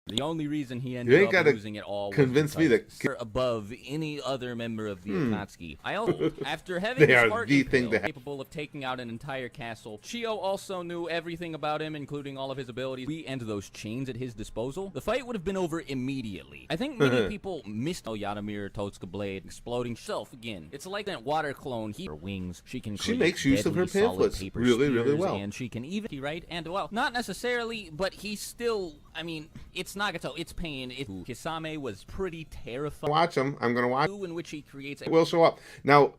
The only reason he ended up losing it all was convince me that they're above any other member of the Akatsuki. I also, after having they his are heart the thing impaled, to capable of taking out an entire castle, Chio also knew everything about him, including all of his abilities and those chains at his disposal. The fight would have been over immediately. I think many people missed Yadomir Totsuka Blade exploding self again. It's like that water clone. Her wings. She can. She makes use of her pamphlets really well, and she can even right. And well, not necessarily, but he's still. I mean, it's Nagato. It's pain. Kisame was pretty terrifying. Watch him. I'm gonna watch. In which he creates. Will show up now.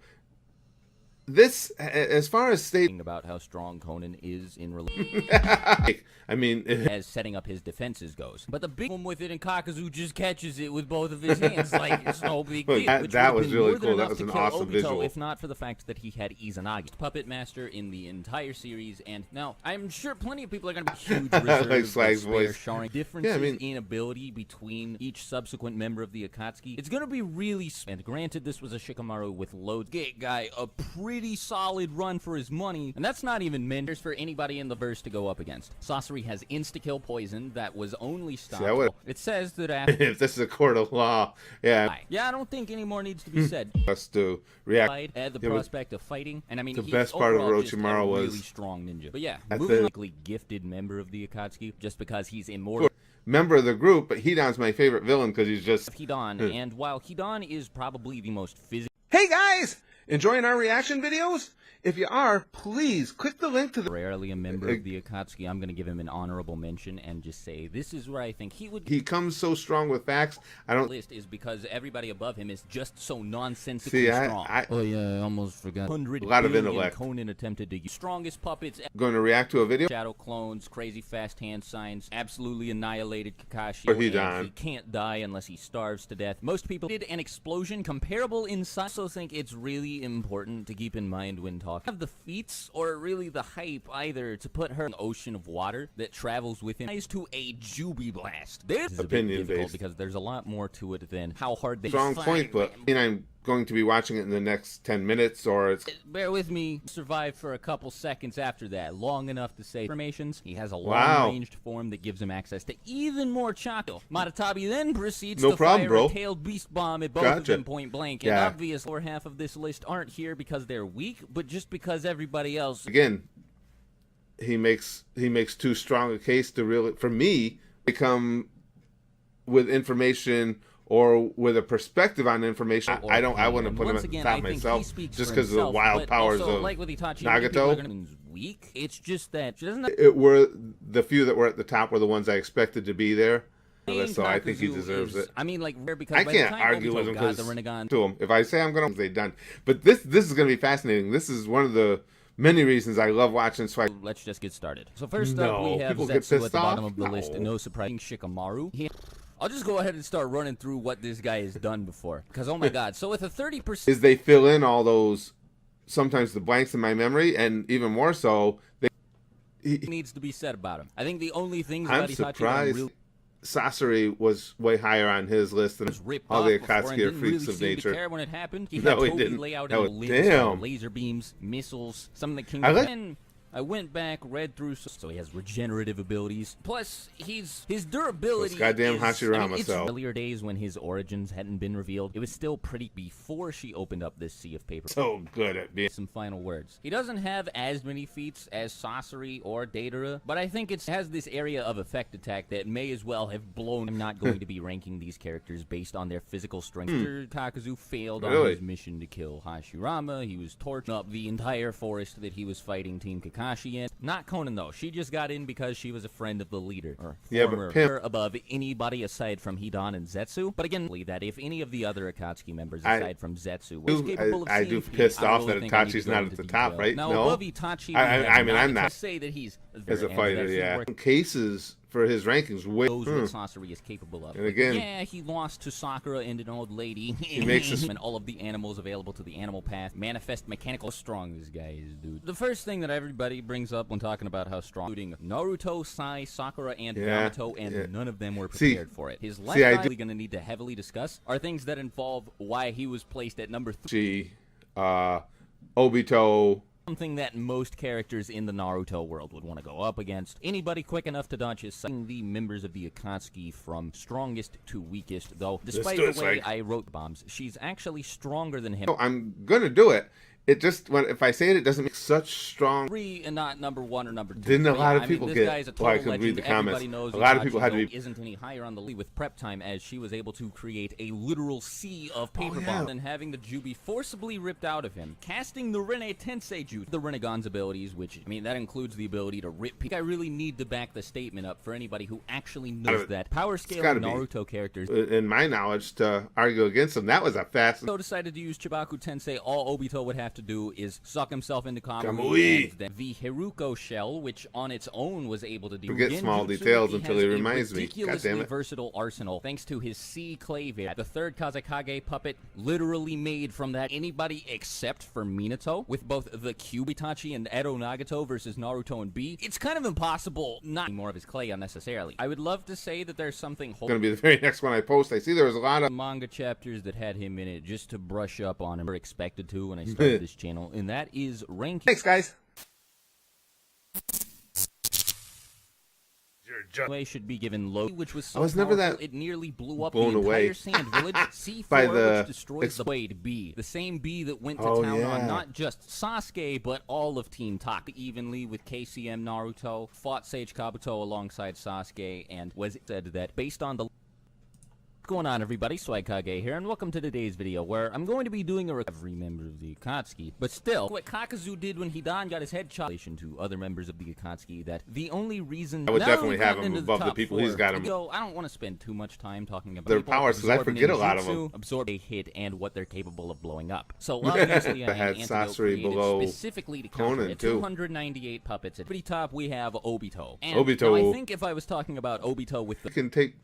This, as far as stating about how strong Conan is in relation, I mean, as setting up his defenses goes. But the big one with it, and Kakuzu just catches it with both of his hands, like it's no big deal. That was really cool. That was an awesome Obito, visual. If not for the fact that he had Izanagi, puppet master in the entire series, and now I'm sure plenty of people are going to be huge reserves like Swag's voice. Showing differences in ability between each subsequent member of the Akatsuki. It's going to be really. And granted, this was a Shikamaru with loads. Guy, a pretty solid run for his money, and that's not even Menders for anybody in the verse to go up against. Sasori has insta-kill poison that was only stopped. It says that after if this is a court of law, I don't think any more needs to be said. Us to react. At the prospect of fighting, and I mean, the best part of Orochimaru was really strong ninja. But yeah, moving gifted member of the Akatsuki just because he's immortal. Member of the group, but Hidan's my favorite villain because he's just Hidan, and while Hidan is probably the most physical. Hey guys! Enjoying our reaction videos? If you are, please click the link to the... Rarely a member of the Akatsuki, I'm going to give him an honorable mention and just say this is where I think he would... He comes so strong with facts. I don't... List is because everybody above him is just so nonsensically strong. Oh yeah, I almost forgot. A lot of intellect. Conan attempted to use strongest puppets. Going to react to a video. Shadow clones, crazy fast hand signs, absolutely annihilated Kakashi. Or Hidan. He can't die unless he starves to death. Most people did an explosion comparable in size. I also think it's really important to keep in mind when talking. Have the feats or really the hype either to put her in an ocean of water that travels within to a Jubi blast. This is opinion difficult based because there's a lot more to it than how hard they strong point, but I mean, I'm going to be watching it in the next 10 minutes or it's... Bear with me, survive for a couple seconds after that, long enough to say formations. He has a long-ranged form that gives him access to even more chakra. Matatabi then proceeds to fire a tailed beast bomb at both of them point blank. And obvious lower half of this list aren't here because they're weak, but just because everybody else... Again, he makes too strong a case to really, for me, become with information or with a perspective on information. I wouldn't put him at the top myself just because of the wild powers of Nagato. Weak. It's just that she doesn't. It were the few that were at the top were the ones I expected to be there. So I think he deserves it. I mean, like, because I can't argue with him because to him. If I say I'm gonna, they done. But this is gonna be fascinating. This is one of the many reasons I love watching Swag. Let's just get started. So first up, we have Zetsu at the bottom of the list. No surprising Shikamaru. I'll just go ahead and start running through what this guy has done before. Because, oh my god, so with a 30%... is they fill in all those, sometimes the blanks in my memory, and even more so, he needs to be said about him. I think the only things I'm surprised Sasori was way higher on his list than all the Akatsuki are freaks of nature. Care when it happened. He no, he didn't. Lay out damn. Laser beams, missiles, some of the Kingdom. I went back, read through, so he has regenerative abilities. Plus, his durability. It's goddamn Hashirama. It's earlier days when his origins hadn't been revealed. It was still pretty before she opened up this sea of paper. So good at being. Some final words. He doesn't have as many feats as Sasori or Deidara, but I think it has this area of effect attack that may as well have blown. I'm not going to be ranking these characters based on their physical strength. Kakuzu failed on his mission to kill Hashirama. He was torching up the entire forest that he was fighting Team Kakashi in. Not Conan though. She just got in because she was a friend of the leader. Or former above anybody aside from Hidan and Zetsu. But again, that if any of the other Akatsuki members aside from Zetsu was capable of I do pissed off that Itachi's not at the top, right? Now, above Itachi, I mean, I'm not. Say that he's as a fighter, cases for his rankings way knows what Sasori is capable of. And again, yeah, he lost to Sakura and an old lady. He makes us and all of the animals available to the animal path manifest mechanical strong this guy is, dude. The first thing that everybody brings up when talking about how strong, including Naruto, Sai, Sakura, and Naruto, and none of them were prepared for it. His last we're going to need to heavily discuss are things that involve why he was placed at number 3. Obito, something that most characters in the Naruto world would want to go up against. Anybody quick enough to dodge is the members of the Akatsuki from strongest to weakest, though despite the way I wrote bombs, she's actually stronger than him. No, I'm gonna do it. It just, if I say it, it doesn't make such strong. 3 and not number 1 or number 2. Didn't a lot of people get? Well, I could read the comments. A lot of people had to be. Isn't any higher on the lead with prep time, as she was able to create a literal sea of paper bombs and having the Jubi forcibly ripped out of him, casting the Rene Tensei Jutsu, the Renegon's abilities, which I mean that includes the ability to rip. I really need to back the statement up for anybody who actually knows that power scaling Naruto characters. In my knowledge, to argue against them, that was a fast. So decided to use Chibaku Tensei. All Obito would have to do is suck himself into Kamui. And then the Haruko shell, which on its own was able to do. Forget small details until he reminds me. God damn it. Versatile arsenal thanks to his C clave. The third Kazekage puppet, literally made from that anybody except for Minato, with both the Cube Itachi and Edo Nagato versus Naruto and B. It's kind of impossible not more of his clay unnecessarily. I would love to say that there's something gonna be the very next one I post. I see there was a lot of manga chapters that had him in it just to brush up on him. Or expected to when I started this channel, and that is ranking. Thanks, guys. Should be given low, which was so I was never powerful, that it nearly blew up blown the entire away sand village. C4, by the which destroys the Blade B, the same B that went to Oh, town yeah. on not just Sasuke but all of Team Taka evenly with KCM Naruto, fought Sage Kabuto alongside Sasuke, and was said that based on the What's going on, everybody? Swagkage here, and welcome to today's video, where I'm going to be doing a every member of the Akatsuki. But still, what Kakazu did when Hidan got his head chopped to other members of the Akatsuki, that the only reason I would definitely have him above the people he's got him. So I don't want to spend too much time talking about their powers, because I forget a lot of them. Absorb a hit and what they're capable of blowing up. So obviously, I had had Sasori below specifically to counter it. 298 puppets. At pretty top, we have Obito. And Obito. now I think if I was talking about Obito with the can take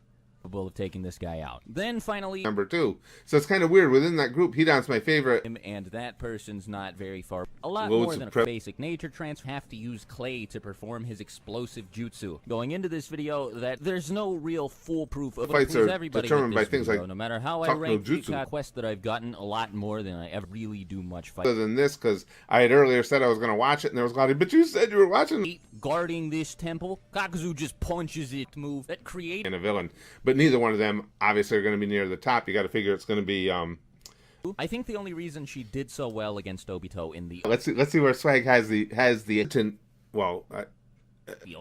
of taking this guy out. Then finally number 2. So it's kind of weird. Within that group, Hidan's my favorite. And that person's not very far. A lot more than a basic nature transfer. Have to use clay to perform his explosive jutsu. Going into this video, that there's no real foolproof of fights are everybody determined by this things video. like No matter how I rank the quest that I've gotten, a lot more than I ever really do much fight. Other than this, because I had earlier said I was going to watch it, and there was a lot of, but you said you were watching. Guarding this temple, Kakazu just punches it move that creates and a villain, but neither one of them obviously are going to be near the top. You got to figure it's going to be. I think the only reason she did so well against Obito in the let's see where Swag has the well.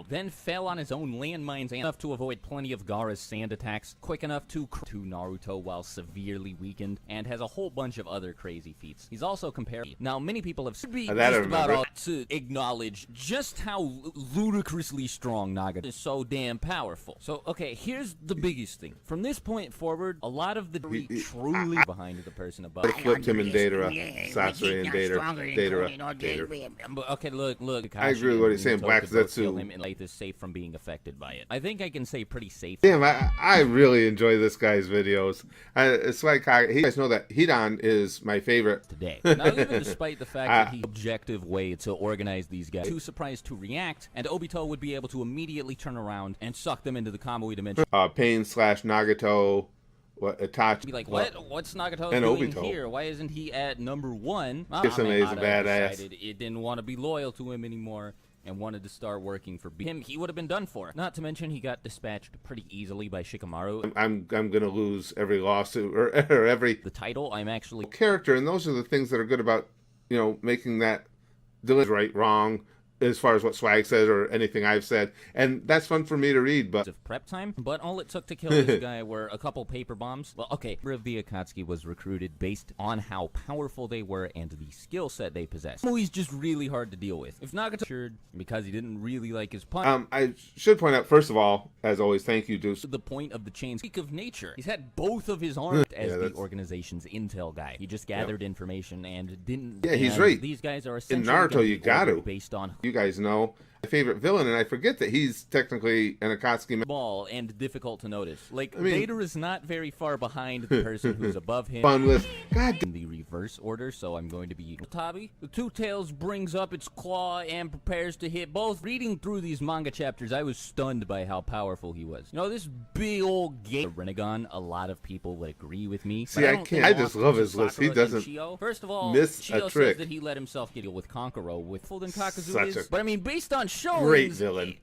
Then fell on his own landmines enough to avoid plenty of Gaara's sand attacks, quick enough to Naruto while severely weakened, and has a whole bunch of other crazy feats. He's also compared. Now, many people have just about all to acknowledge just how ludicrously strong Nagato is, so damn powerful. So, okay, here's the biggest thing. From this point forward, a lot of the truly behind the person above. They flipped him in Datara, Sasori and Datara. Okay, look. I agree with what he's saying. Black Zetsu. Him and is safe from being affected by it. I think I can say pretty safe. Damn, I really enjoy this guy's videos. It's like you guys know that Hidan is my favorite today. Now, even despite the fact that he objective way to organize these guys, too surprised to react, and Obito would be able to immediately turn around and suck them into the Kamui dimension. Pain / Nagato. What Itachi? Be like, what's Nagato and doing Obito. Here? Why isn't he at number 1? Kisame is a badass. It didn't want to be loyal to him anymore and wanted to start working for him. He would have been done for. Not to mention he got dispatched pretty easily by Shikamaru. I'm gonna lose every lawsuit or every the title. I'm actually character, and those are the things that are good about making that right wrong. As far as what Swag says or anything I've said, and that's fun for me to read. But of prep time, but all it took to kill this guy were a couple paper bombs. Well, okay, the Akatsuki was recruited based on how powerful they were and the skill set they possessed. He's just really hard to deal with. If Nagato assured because he didn't really like his punch. I should point out first of all, as always, thank you, Deuce. The point of the chain speak of nature. He's had both of his arms as the organization's intel guy. He just gathered information and didn't. Yeah, he's right. These guys are in Naruto. You got to based on. You guys know my favorite villain, and I forget that he's technically an Akatsuki. Small and difficult to notice. Like, Vader is not very far behind the person who's above him. Fun list. God. In the reverse order, so I'm going to be Tabi. The Two Tails brings up its claw and prepares to hit both. Reading through these manga chapters, I was stunned by how powerful he was. You know, this big old gay Renegon, a lot of people would agree with me. See, I can't. I just love his list. He doesn't First of all, miss Chio a trick. says that he let himself get with Kankuro with full than Kakuzu Such is. a But I mean, based on showings great villain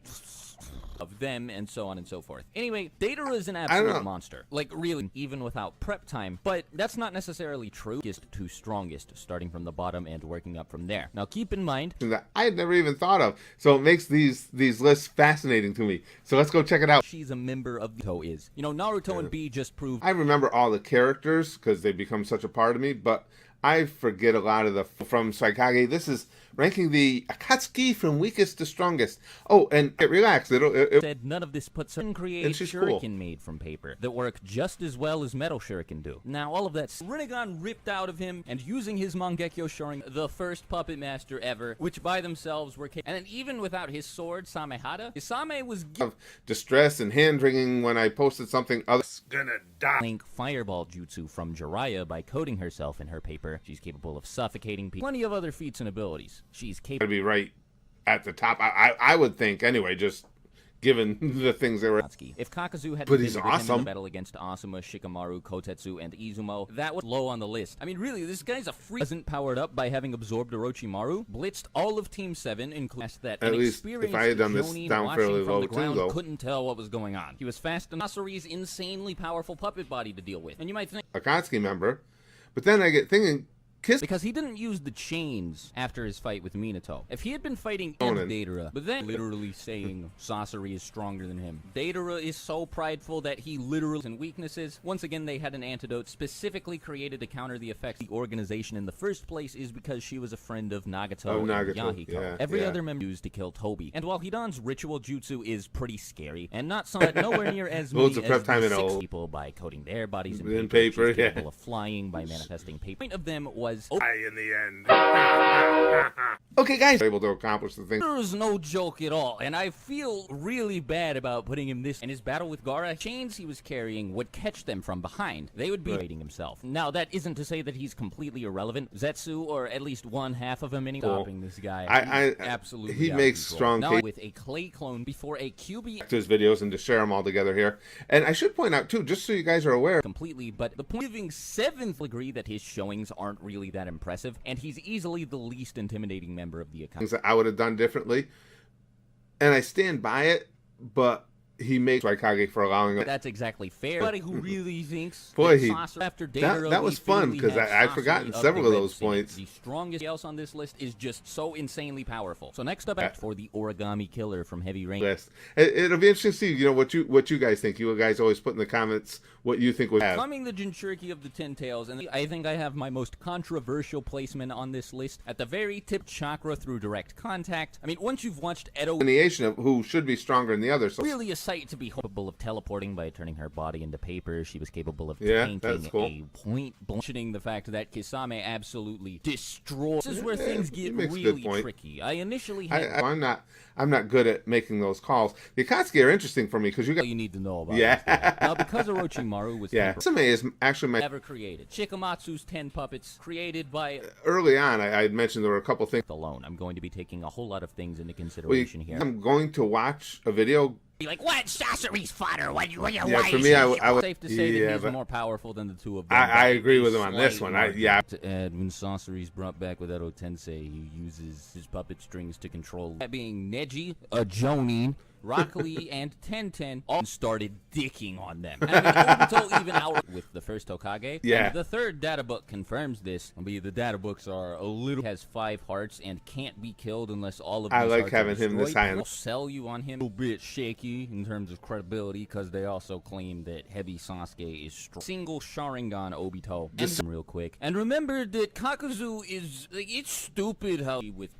of them and so on and so forth. Anyway, Datara is an absolute monster. Like, really, even without prep time. But that's not necessarily true. Just to strongest, starting from the bottom and working up from there. Now, keep in mind that I had never even thought of. So it makes these lists fascinating to me. So let's go check it out. She's a member of the Naruto is. You know, Naruto and B just proved. I remember all the characters because they become such a part of me, but I forget a lot of the from Swagkage. This is ranking the Akatsuki from weakest to strongest. Oh, and relax. It said none of this puts her created shuriken made from paper that work just as well as metal shuriken do. Now, all of that Renegon ripped out of him and using his Mangekyo Shorin, the first puppet master ever, which by themselves were and then even without his sword, Samehada, Isame was of distress and hand-wringing when I posted something others gonna die. Link fireball jutsu from Jiraiya by coating herself in her paper. She's capable of suffocating people. Plenty of other feats and abilities. She's capable to be right at the top. I would think anyway, just given the things that were. If Kakuzu had but been he's with awesome. him in the battle against Asuma, Shikamaru, Kotetsu, and Izumo, that was low on the list. I mean, really, this guy's a freak. Wasn't powered up by having absorbed Orochimaru, blitzed all of Team 7, including that at least if I had done this Jonin down fairly low too, though, couldn't tell what was going on. He was fast and Asuri's insanely powerful puppet body to deal with. And you might think Akatsuki member, but then I get thinking. Because he didn't use the chains after his fight with Minato. If he had been fighting Datara, but then literally saying Sasori is stronger than him. Datara is so prideful that he literally and weaknesses. Once again, they had an antidote specifically created to counter the effects. The organization in the first place is because she was a friend of Nagato, and Yahiko. Yeah, Every other member used to kill Tobi. And while Hidan's ritual jutsu is pretty scary, and not somewhat nowhere near as many of prep time as the 6 people by coating their bodies in paper, she's capable of flying by manifesting paper. The point of them was in the end. Okay, guys, able to accomplish the thing. There is no joke at all, and I feel really bad about putting him this. In his battle with Gaara, chains he was carrying would catch them from behind. They would be raiding himself. Now, that isn't to say that he's completely irrelevant. Zetsu, or at least one half of him, stopping this guy. I absolutely. He makes strong. Now, with a clay clone before a QB. To his videos and to share them all together here. And I should point out too, just so you guys are aware, completely. But the point, giving 7th, agree that his showings aren't really that impressive, and he's easily the least intimidating member of the account. Things that I would have done differently, and I stand by it, but he makes Swagkage for allowing it. That's exactly fair. Anybody who really thinks boy, that was fun because I've forgotten several of those points. The strongest else on this list is just so insanely powerful. So next up, for the Origami Killer from Heavy Rain. It'll be interesting to see, what you guys think. You guys always put in the comments what you think would have. Coming the Jinchuriki of the Ten Tails, and I think I have my most controversial placement on this list. At the very tip, chakra through direct contact. I mean, once you've watched Edo, delineation of who should be stronger than the other. So really a sight to be capable of teleporting by turning her body into paper. She was capable of tanking a point blank, the fact that Kisame absolutely destroyed. This is where things get really tricky. I initially had I'm not good at making those calls. The Akatsuki are interesting for me because you need to know about. Now, because Orochimaru was Kisame is actually my never created. Shikamatsu's 10 puppets created by early on. I had mentioned there were a couple things alone. I'm going to be taking a whole lot of things into consideration here. I'm going to watch a video. Be like, what? Sasori's fodder? What you for me, I would safe to say that he's more powerful than the two of them. I agree with him on this one. To add, when Sasori's brought back with Edo Tensei, he uses his puppet strings to control. That being Neji, a Jonin, Rock Lee, and Tenten all started dicking on them. And Obito even out with the first Hokage. And the third data book confirms this. The data books are a little has 5 hearts and can't be killed unless all of these like having him this high. They'll sell you on him a little bit shaky in terms of credibility because they also claim that heavy Sasuke is strong. Single Sharingan Obito. And real quick. And remember that Kakuzu is it's stupid how with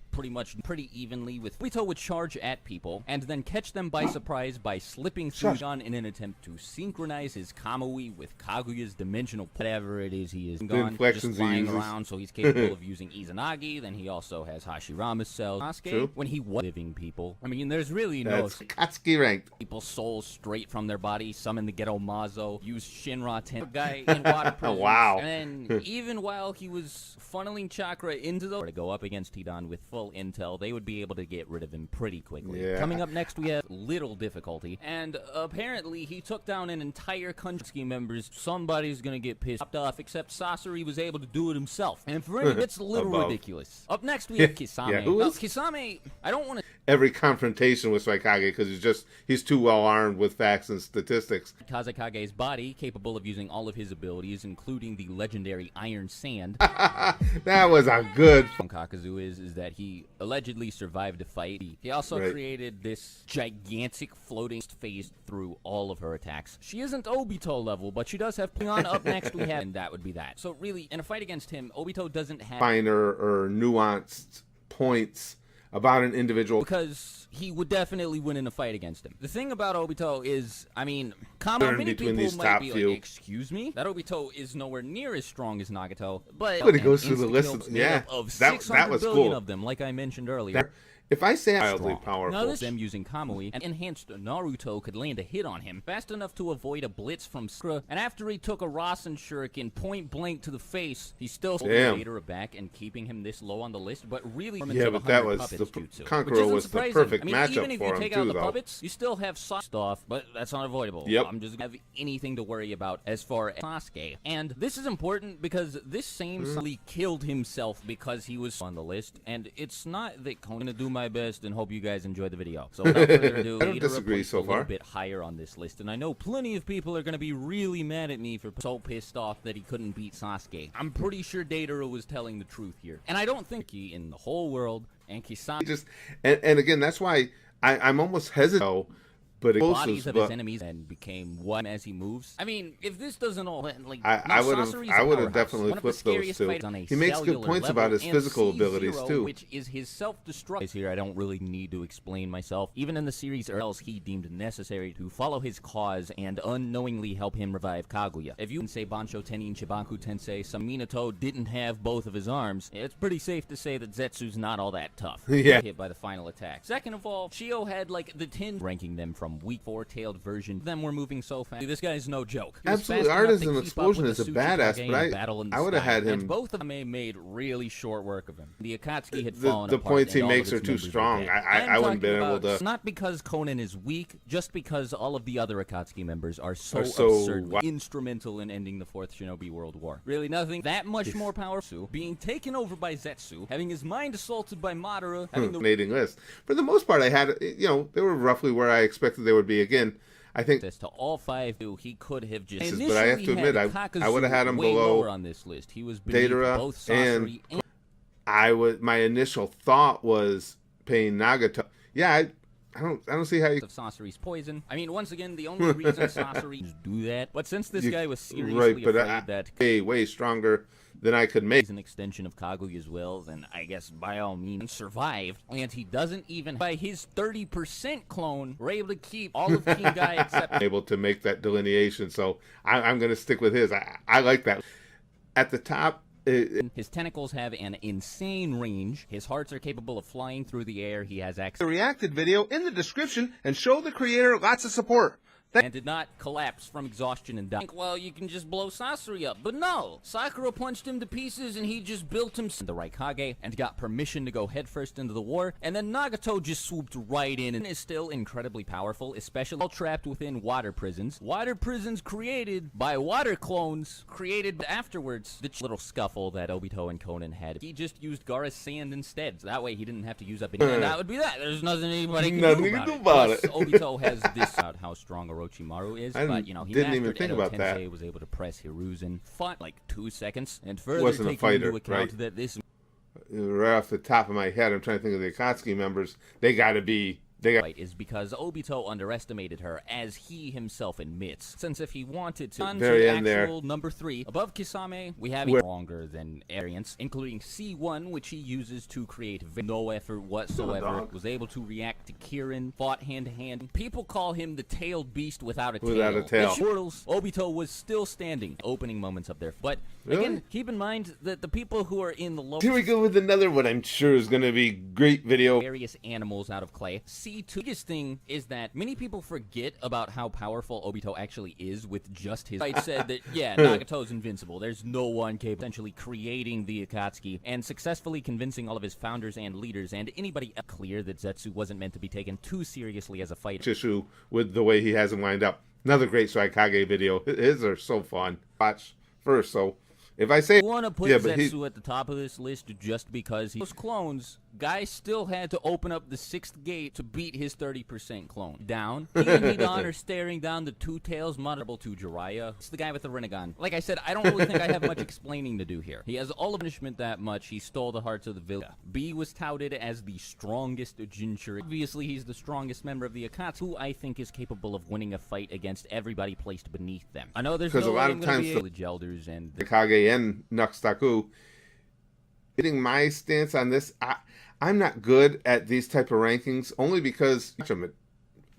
pretty evenly with Obito would charge at people and then catch them by surprise by slipping through gun in an attempt to synchronize his Kamui with Kaguya's dimensional whatever it is he is gone, just flying around, so he's capable of using Izanagi. Then he also has Hashirama's cell. Sasuke, when he was living people. I mean, there's really no Akatsuki ranked. People's souls straight from their body, summon the Ghetto Mazo, use Shinra Ten guy in water prisons. Wow. And then even while he was funneling chakra into the to go up against Hidan with full intel, they would be able to get rid of him pretty quickly. Yeah. Coming up next, we have little difficulty, and apparently he took down an entire country members. Somebody's gonna get pissed off, except Sasori was able to do it himself. And for him, it's a little ridiculous. Up next, we have Kisame. Yeah, who is Kisame? I don't want to every confrontation with Swagkage because he's too well armed with facts and statistics. Kazekage's body, capable of using all of his abilities, including the legendary Iron Sand. That was a good. Kakazu is that he allegedly survived a fight. He also created this gigantic floating phase through all of her attacks. She isn't Obito level, but she does have on. Up next we have, and that would be that. So really, in a fight against him, Obito doesn't have finer or nuanced points about an individual, because he would definitely win in a fight against him. The thing about Obito is, I mean, many people might be like, excuse me? That Obito is nowhere near as strong as Nagato, but it goes through the list, yeah, of that was billion cool. of them, like I mentioned earlier. If I say wildly powerful, now this them using Kamui, and enhanced Naruto could land a hit on him fast enough to avoid a blitz from Sakura, and after he took a Rasen Shuriken point blank to the face, he still holding Vader back and keeping him this low on the list, but really but that was the Conqueror was the perfect matchup even if for you him take too, out the though. Puppets, you still have stuff, but that's unavoidable. Yep. I'm just gonna have anything to worry about as far as Sasuke. And this is important because this same Sully killed himself because he was on the list, and it's not that I'm gonna do my best and hope you guys enjoy the video. So without further ado, I don't disagree so far. A bit higher on this list, and I know plenty of people are going to be really mad at me for so pissed off that he couldn't beat Sasuke. I'm pretty sure neTyro was telling the truth here, and I don't think he in the whole world and Kisame and again, that's why I'm almost hesitant. But it bodies of his enemies and became one as he moves. I mean, if this doesn't all like, I would have definitely flipped those two. He makes good points about his physical abilities too, which is his self-destruct. Here, I don't really need to explain myself. Even in the series, or else he deemed necessary to follow his cause and unknowingly help him revive Kaguya. If you can say Bansho Tenin Chibanku Tensei Minato didn't have both of his arms, it's pretty safe to say that Zetsu's not all that tough. Yeah. Hit by the final attack. Second of all, Shio had like the 10 ranking them from weak four-tailed version. Them were moving so fast. This guy's no joke. Absolutely, Artisan Explosion is a badass, but I would have had him. And both of them made really short work of him. The Akatsuki had fallen the apart. Points he makes are too strong. I wouldn't be able to. Not because Conan is weak, just because all of the other Akatsuki members are so absurdly instrumental in ending the Fourth Shinobi World War. Really, nothing that much more powerful. Being taken over by Zetsu, having his mind assaulted by Madara, having the fascinating list. For the most part, I had, they were roughly where I expected they would be. Again, I think to all five, he could have just. But I have to admit, I would have had him below on this list. He was both Sasori and my initial thought was paying Nagato. Yeah, I don't see how you of Sasori's poison. I mean, once again, the only reason Sasori do that, but since this guy was seriously afraid that way stronger than I could make an extension of Kaguya's will, then I guess by all means survived. And he doesn't even, by his 30% clone, were able to keep all of King Guy except able to make that delineation. So I'm going to stick with his. I like that. At the top, his tentacles have an insane range. His hearts are capable of flying through the air. He has access. The reacted video in the description and show the creator lots of support. And did not collapse from exhaustion and die. Well, you can just blow Sasori up. But no! Sakura punched him to pieces and he just built him the Raikage and got permission to go headfirst into the war. And then Nagato just swooped right in and is still incredibly powerful, especially while trapped within water prisons. Water prisons created by water clones, created afterwards. The little scuffle that Obito and Conan had. He just used Gaara's sand instead. So that way he didn't have to use up any. And that would be that. There's nothing anybody can do about it. Plus, Obito has this about how strong Orochimaru is, but he didn't even think about Tensei, that. Was able to press Hiruzen, fought like 2 seconds, and further wasn't taking a fighter, into account right? that this right off the top of my head, I'm trying to think of the Akatsuki members. They got to be fight is because Obito underestimated her, as he himself admits. Since if he wanted to, on Very to end there. actual number 3, above Kisame, we have stronger than variants, including C1, which he uses to create no effort whatsoever, was able to react to Kirin, fought hand-to-hand. People call him the tailed beast without a tail. Without a tail. The Turtles, Obito was still standing, opening moments of their but again, keep in mind that the people who are in the low... Here we go with another one I'm sure is going to be great video. Various animals out of clay. C2. The biggest thing is that many people forget about how powerful Obito actually is with just his... I said that, yeah, Nagato's invincible. There's no one capable of essentially creating the Akatsuki and successfully convincing all of his founders and leaders and anybody else clear that Zetsu wasn't meant to be taken too seriously as a fighter. Issue with the way he has him lined up. Another great Swagkage video. His are so fun. Watch first, so if I say... I want to put Zetsu at the top of this list just because those clones, guy still had to open up the 6th gate to beat his 30% clone. Down. He and Hidan are staring down the two tails monitorable to Jiraiya. It's the guy with the Rinnegan. Like I said, I don't really think I have much explaining to do here. He has all of punishment that much. He stole the hearts of the village. B was touted as the strongest Jinchuriki. Obviously, he's the strongest member of the Akatsuki, who I think is capable of winning a fight against everybody placed beneath them. I know there's no a lot of times the Gelders and the Kage and Nuxtaku. Getting my stance on this, I'm not good at these type of rankings only because,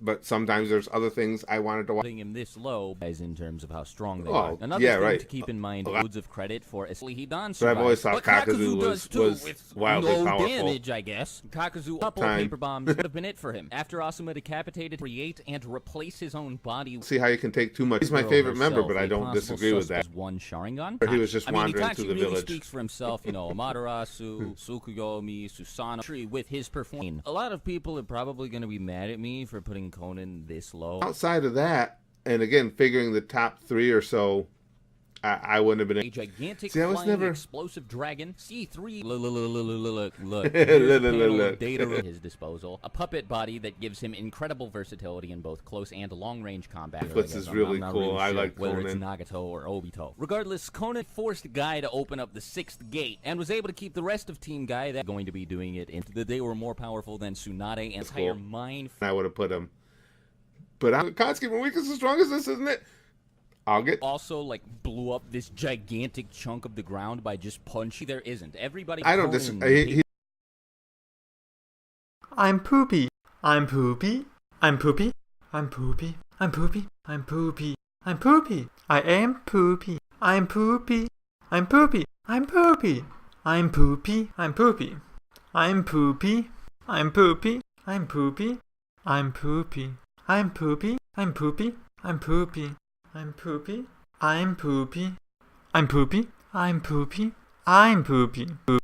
but sometimes there's other things I wanted to watch. Putting him this low as in terms of how strong they are. Another thing to keep in mind, loads of credit for Hidan. But I've always thought Kakuzu was wildly powerful. Damage, I guess. Kakuzu, a couple of paper bombs would have been it for him. After Asuma decapitated, create and replace his own body. See how you can take too much. He's my favorite member, but I don't disagree with that. One Sharingan. He was just wandering through the really village. Speaks for himself, you know, Amaterasu, Tsukuyomi, Susanoo, with his performance. A lot of people are probably going to be mad at me for putting Conan this low. Outside of that, and again, figuring the top 3 or so, I wouldn't have been a gigantic flying explosive dragon. C3 look data at his disposal. A puppet body that gives him incredible versatility in both close and long range combat. This is really cool. I like whether Conan. It's Nagato or Obito. Regardless, Conan forced Guy to open up the 6th gate and was able to keep the rest of Team Guy that going to be doing it. And that they were more powerful than Tsunade and entire mind. I would have put him. But Akatsuki, when weakest as strong as this, isn't it? I'll get... Also, like, blew up this gigantic chunk of the ground by just punching. There isn't. Everybody... I don't disagree. I'm poopy. I'm poopy. I'm poopy. I'm poopy. I'm poopy. I'm poopy. I'm poopy. I am poopy. I'm poopy. I'm poopy. I'm poopy. I'm poopy. I'm poopy. I'm poopy. I'm poopy. I'm poopy. I'm poopy. I'm poopy. I'm poopy. I'm poopy. I'm poopy. I'm poopy. I'm poopy. I'm poopy. I'm poopy.